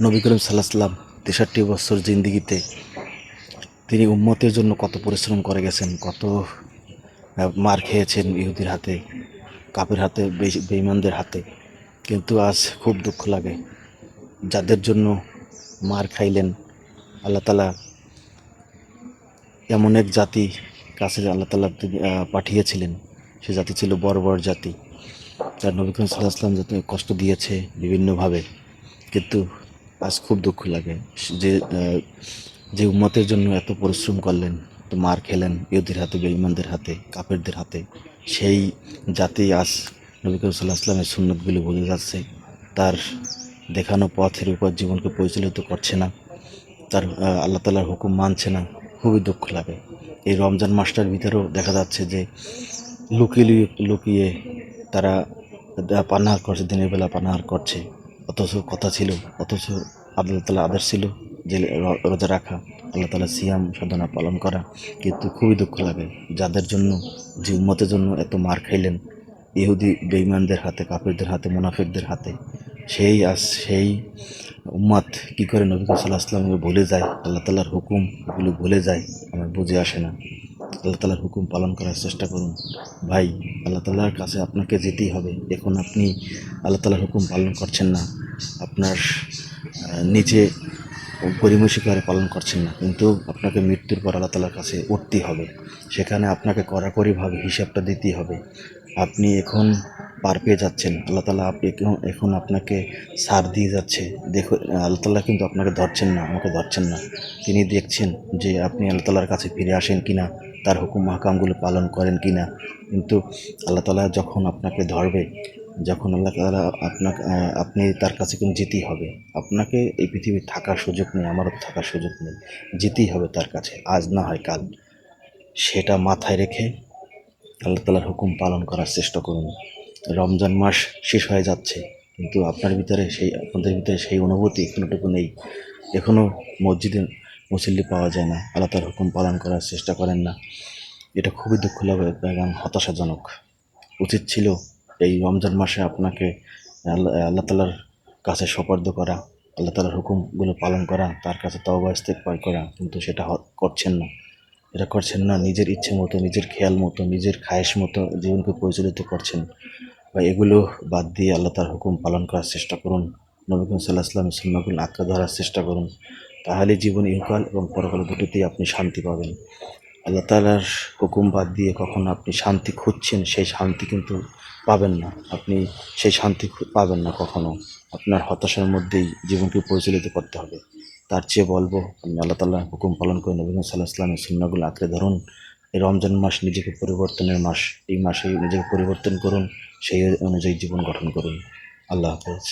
নবী করিম সাল্লাল্লাহু আলাইহি সাল্লাম ৬৩ বছর জিন্দেগিতে তিনি উম্মতের জন্য কত পরিশ্রম করে গেছেন, কত মার খেয়েছেন ইহুদির হাতে, কাফের হাতে, বেঈমানদের হাতে। কিন্তু আজ খুব দুঃখ লাগে, যাদের জন্য মার খাইলেন, আল্লাহ তাআলা এমন এক জাতি কাছে আল্লাহ তাআলা পাঠিয়েছিলেন। সে জাতি ছিল বর্বর জাতি, যার নবী করিম সাল্লাল্লাহু আলাইহি সাল্লাম যাতে কষ্ট দিয়েছে বিভিন্নভাবে। কিন্তু আজ খুব দুঃখ লাগে যে যে উম্মতের জন্য এত পরিশ্রম করলেন, তো মার খেলেন ইহুদির হাতে, বেঈমানদের হাতে, কাফেরদের হাতে, সেই জাতি আজ নবী করিম সাল্লাল্লাহু আলাইহি ওয়াসাল্লামের সুন্নতগুলো ভুলে যাচ্ছে, তার দেখানো পথের উপর জীবনকে পরিচালিত করছে না, তার আল্লাহ তাআলার হুকুম মানছে না। খুবই দুঃখ লাগে। এই রমজান মাসটার ভিতরেও দেখা যাচ্ছে যে লুকিয়ে লুকিয়ে তারা পানাহার করছে, দিনের বেলা পানাহার করছে। অথচ কথা ছিল, অথচ আল্লাহ তাআলা আদেশ ছিল যে রোজা রাখা, আল্লাহ তাআলা সিয়াম সাধনা পালন করা। কিন্তু খুবই দুঃখ লাগে, যাদের জন্য, যে উম্মতের জন্য এত মার খাইলেন ইহুদি বেঈমানদের হাতে, কাফিরদের হাতে, মুনাফিকদের হাতে, সেই উম্মত কী করে নবী করিম সাল্লাল্লাহু আলাইহি ওয়াসাল্লামকে ভুলে যায়, আল্লাহ তাআলার হুকুম এগুলো ভুলে যায়, আমার বুঝে আসে না। আল্লাহ তাআলার হুকুম পালন করার চেষ্টা করুন ভাই। আল্লাহ তাআলার কাছে আপনাকে যেতেই হবে। এখন আপনি আল্লাহ তাআলার হুকুম পালন করছেন না, আপনার নিজে গড়িমসি করে পালন করছেন না, কিন্তু আপনাকে মৃত্যুর পর আল্লাহ তাআলার কাছে উঠতেই হবে। সেখানে আপনাকে কড়াকড়িভাবে হিসাবটা দিতেই হবে। আপনি এখন পার পেয়ে যাচ্ছেন, আল্লাহ তাআলা এখন আপনাকে ছাড় দিয়ে যাচ্ছে। দেখুন, আল্লাহ তাআলা কিন্তু আপনাকে ধরছেন না, আমাকে ধরছেন না। তিনি দেখছেন যে আপনি আল্লাহ তাআলার কাছে ফিরে আসেন কিনা, তার হুকুম আহকামগুলো পালন করেন কিনা। কিন্তু আল্লাহ তাআলা যখন আপনাকে ধরবে, যখন আল্লাহ তাআলা আপনি তার কাছে কিন্তু যেতেই হবে। আপনাকে এই পৃথিবীর থাকার সুযোগ নেই, আমারও থাকার সুযোগ নেই, যেতেই হবে তার কাছে, আজ না হয় কাল। সেটা মাথায় রেখে আল্লাহ তাআলার হুকুম পালন করার চেষ্টা করুন। রমজান মাস শেষ হয়ে যাচ্ছে, কিন্তু আপনাদের ভিতরে সেই অনুভূতি এখনোটুকু নেই। এখনও মসজিদে মুসল্লি পাওয়া যায় না, আল্লাহ তাআলার হুকুম পালন করার চেষ্টা করেন না। এটা খুবই দুঃখ লাগে এবং হতাশাজনক। উচিত ছিল এই রমজান মাসে আপনাকে আল্লাহ তাআলার কাছে সোপর্দ করা, আল্লাহ তাআলার হুকুমগুলো পালন করা, তার কাছে তওবা ইস্তেগফার করা, কিন্তু সেটা করছেন না। এটা করছেন না, নিজের ইচ্ছে মতো, নিজের খেয়াল মতো, নিজের খায়েশ মতো জীবনকে পরিচালিত করছেন। বা এগুলো বাদ দিয়ে আল্লাহ তার হুকুম পালন করার চেষ্টা করুন। নবী করিম সাল্লাল্লাহু আলাইহি ওয়াসাল্লামের সুন্নাহগুলো আঁকড়ে ধরার চেষ্টা করুন। তাহলে জীবনে ইহকাল এবং পরকাল দুটোতেই আপনি শান্তি পাবেন। আল্লাহ তাআলার হুকুম বাদ দিয়ে কখনো আপনি শান্তি খুঁজছেন, সেই শান্তি কিন্তু পাবেন না। আপনি সেই শান্তি পাবেন না কখনো। আপনার হতাশার মধ্যেই জীবনকে পরিচালিত করতে হবে। তার চেয়ে বলবো, আপনি আল্লাহ তাআলার হুকুম পালন করে নবী করিম সাল্লাল্লাহু আলাইহি ওয়াসাল্লামের সুন্নাহগুলো আঁকড়ে ধরুন। এই রমজান মাস নিজেকে পরিবর্তনের মাস। এই মাসে নিজেকে পরিবর্তন করুন, সেই অনুযায়ী জীবন গঠন করুন। আল্লাহ হাফেজ।